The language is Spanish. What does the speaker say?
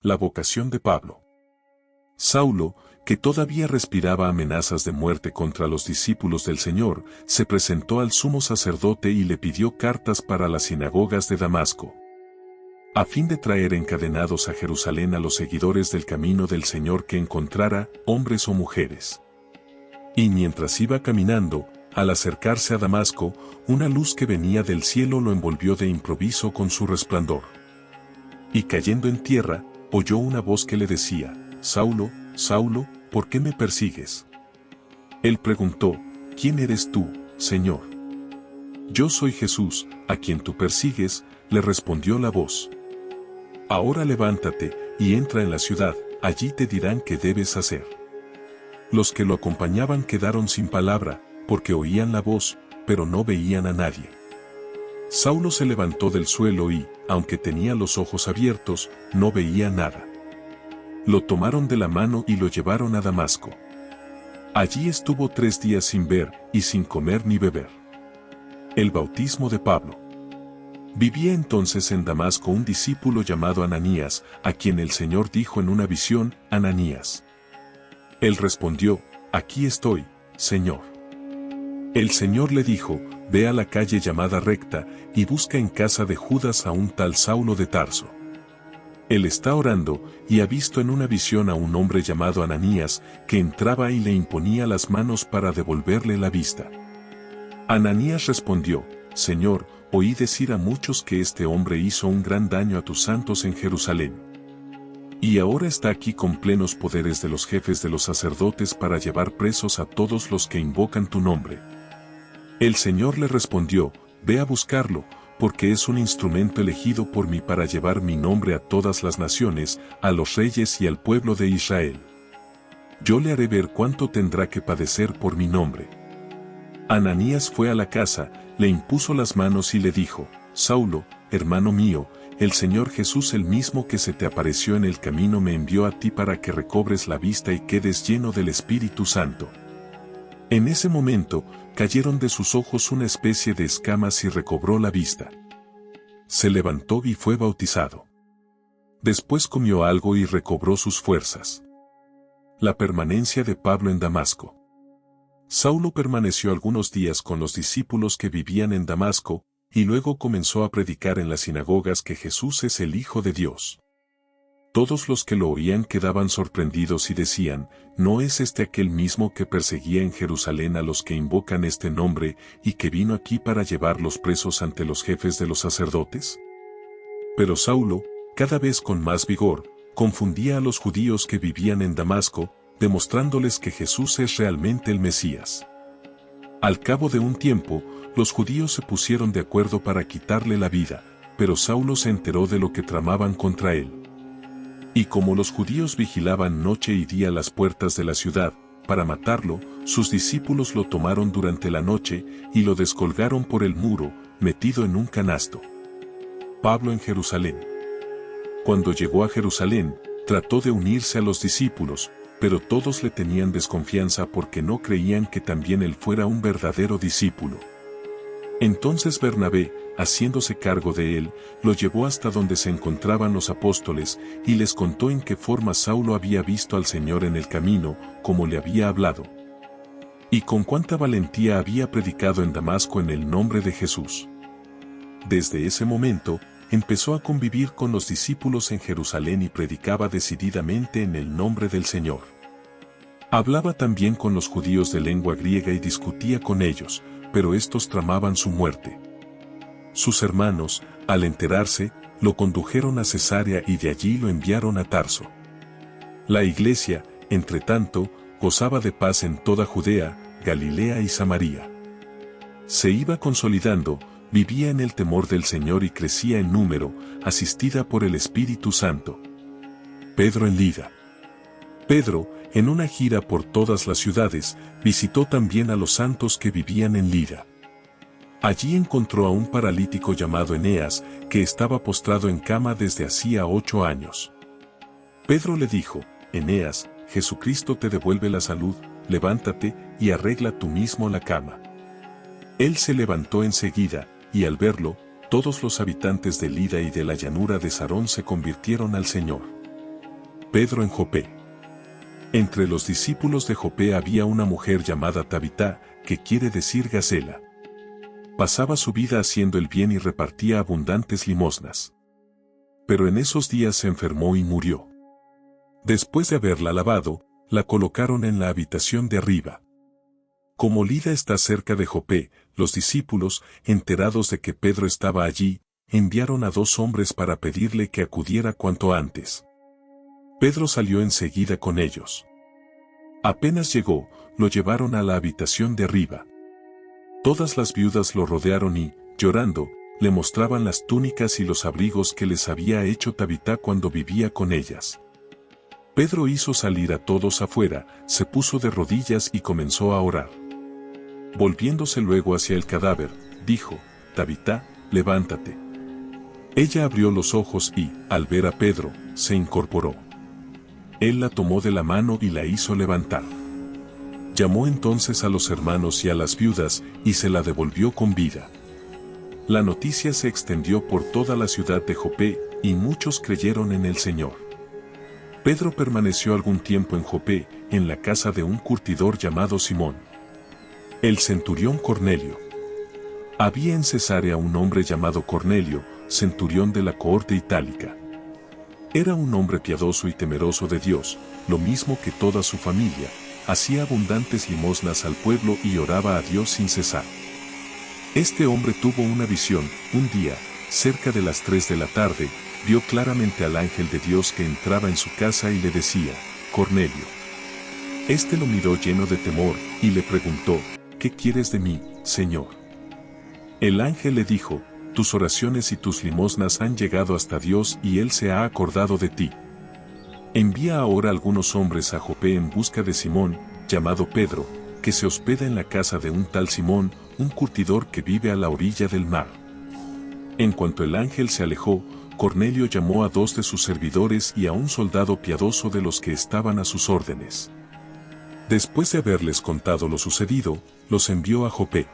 La vocación de Pablo. Saulo, que todavía respiraba amenazas de muerte contra los discípulos del Señor, se presentó al sumo sacerdote y le pidió cartas para las sinagogas de Damasco, a fin de traer encadenados a Jerusalén a los seguidores del camino del Señor que encontrara, hombres o mujeres. Y mientras iba caminando, al acercarse a Damasco, una luz que venía del cielo lo envolvió de improviso con su resplandor. Y cayendo en tierra, oyó una voz que le decía: Saulo, Saulo, ¿por qué me persigues? Él preguntó: ¿Quién eres tú, Señor? Yo soy Jesús, a quien tú persigues, le respondió la voz. Ahora levántate, y entra en la ciudad, allí te dirán qué debes hacer. Los que lo acompañaban quedaron sin palabra, porque oían la voz, pero no veían a nadie. Saulo se levantó del suelo y, aunque tenía los ojos abiertos, no veía nada. Lo tomaron de la mano y lo llevaron a Damasco. Allí estuvo 3 días sin ver, y sin comer ni beber. El bautismo de Pablo. Vivía entonces en Damasco un discípulo llamado Ananías, a quien el Señor dijo en una visión: Ananías. Él respondió: Aquí estoy, Señor. El Señor le dijo: Ve a la calle llamada Recta, y busca en casa de Judas a un tal Saulo de Tarso. Él está orando, y ha visto en una visión a un hombre llamado Ananías, que entraba y le imponía las manos para devolverle la vista. Ananías respondió: Señor, oí decir a muchos que este hombre hizo un gran daño a tus santos en Jerusalén. Y ahora está aquí con plenos poderes de los jefes de los sacerdotes para llevar presos a todos los que invocan tu nombre. El Señor le respondió: Ve a buscarlo, porque es un instrumento elegido por mí para llevar mi nombre a todas las naciones, a los reyes y al pueblo de Israel. Yo le haré ver cuánto tendrá que padecer por mi nombre. Ananías fue a la casa, le impuso las manos y le dijo: Saulo, hermano mío, el Señor Jesús, el mismo que se te apareció en el camino, me envió a ti para que recobres la vista y quedes lleno del Espíritu Santo. En ese momento, cayeron de sus ojos una especie de escamas y recobró la vista. Se levantó y fue bautizado. Después comió algo y recobró sus fuerzas. La permanencia de Pablo en Damasco. Saulo permaneció algunos días con los discípulos que vivían en Damasco, y luego comenzó a predicar en las sinagogas que Jesús es el Hijo de Dios. Todos los que lo oían quedaban sorprendidos y decían: ¿No es este aquel mismo que perseguía en Jerusalén a los que invocan este nombre, y que vino aquí para llevarlos presos ante los jefes de los sacerdotes? Pero Saulo, cada vez con más vigor, confundía a los judíos que vivían en Damasco, demostrándoles que Jesús es realmente el Mesías. Al cabo de un tiempo, los judíos se pusieron de acuerdo para quitarle la vida, pero Saulo se enteró de lo que tramaban contra él. Y como los judíos vigilaban noche y día las puertas de la ciudad, para matarlo, sus discípulos lo tomaron durante la noche, y lo descolgaron por el muro, metido en un canasto. Pablo en Jerusalén. Cuando llegó a Jerusalén, trató de unirse a los discípulos, pero todos le tenían desconfianza porque no creían que también él fuera un verdadero discípulo. Entonces Bernabé, haciéndose cargo de él, lo llevó hasta donde se encontraban los apóstoles, y les contó en qué forma Saulo había visto al Señor en el camino, como le había hablado, y con cuánta valentía había predicado en Damasco en el nombre de Jesús. Desde ese momento, empezó a convivir con los discípulos en Jerusalén y predicaba decididamente en el nombre del Señor. Hablaba también con los judíos de lengua griega y discutía con ellos, pero estos tramaban su muerte. Sus hermanos, al enterarse, lo condujeron a Cesarea y de allí lo enviaron a Tarso. La iglesia, entretanto, gozaba de paz en toda Judea, Galilea y Samaria. Se iba consolidando, vivía en el temor del Señor y crecía en número, asistida por el Espíritu Santo. Pedro en Lida. Pedro, en una gira por todas las ciudades, visitó también a los santos que vivían en Lida. Allí encontró a un paralítico llamado Eneas, que estaba postrado en cama desde hacía 8 años. Pedro le dijo: Eneas, Jesucristo te devuelve la salud, levántate y arregla tú mismo la cama. Él se levantó enseguida, y al verlo, todos los habitantes de Lida y de la llanura de Sarón se convirtieron al Señor. Pedro en Jope. Entre los discípulos de Jope había una mujer llamada Tabita, que quiere decir Gacela. Pasaba su vida haciendo el bien y repartía abundantes limosnas. Pero en esos días se enfermó y murió. Después de haberla lavado, la colocaron en la habitación de arriba. Como Lida está cerca de Jope, los discípulos, enterados de que Pedro estaba allí, enviaron a 2 hombres para pedirle que acudiera cuanto antes. Pedro salió enseguida con ellos. Apenas llegó, lo llevaron a la habitación de arriba. Todas las viudas lo rodearon y, llorando, le mostraban las túnicas y los abrigos que les había hecho Tabita cuando vivía con ellas. Pedro hizo salir a todos afuera, se puso de rodillas y comenzó a orar. Volviéndose luego hacia el cadáver, dijo: Tabita, levántate. Ella abrió los ojos y, al ver a Pedro, se incorporó. Él la tomó de la mano y la hizo levantar. Llamó entonces a los hermanos y a las viudas, y se la devolvió con vida. La noticia se extendió por toda la ciudad de Jope, y muchos creyeron en el Señor. Pedro permaneció algún tiempo en Jope, en la casa de un curtidor llamado Simón. El centurión Cornelio. Había en Cesarea un hombre llamado Cornelio, centurión de la cohorte itálica. Era un hombre piadoso y temeroso de Dios, lo mismo que toda su familia, hacía abundantes limosnas al pueblo y oraba a Dios sin cesar. Este hombre tuvo una visión. Un día, cerca de las 3 de la tarde, vio claramente al ángel de Dios que entraba en su casa y le decía: Cornelio. Este lo miró lleno de temor, y le preguntó: ¿Qué quieres de mí, Señor? El ángel le dijo: tus oraciones y tus limosnas han llegado hasta Dios y Él se ha acordado de ti. Envía ahora algunos hombres a Jope en busca de Simón, llamado Pedro, que se hospeda en la casa de un tal Simón, un curtidor que vive a la orilla del mar. En cuanto el ángel se alejó, Cornelio llamó a 2 de sus servidores y a un soldado piadoso de los que estaban a sus órdenes. Después de haberles contado lo sucedido, los envió a Jope.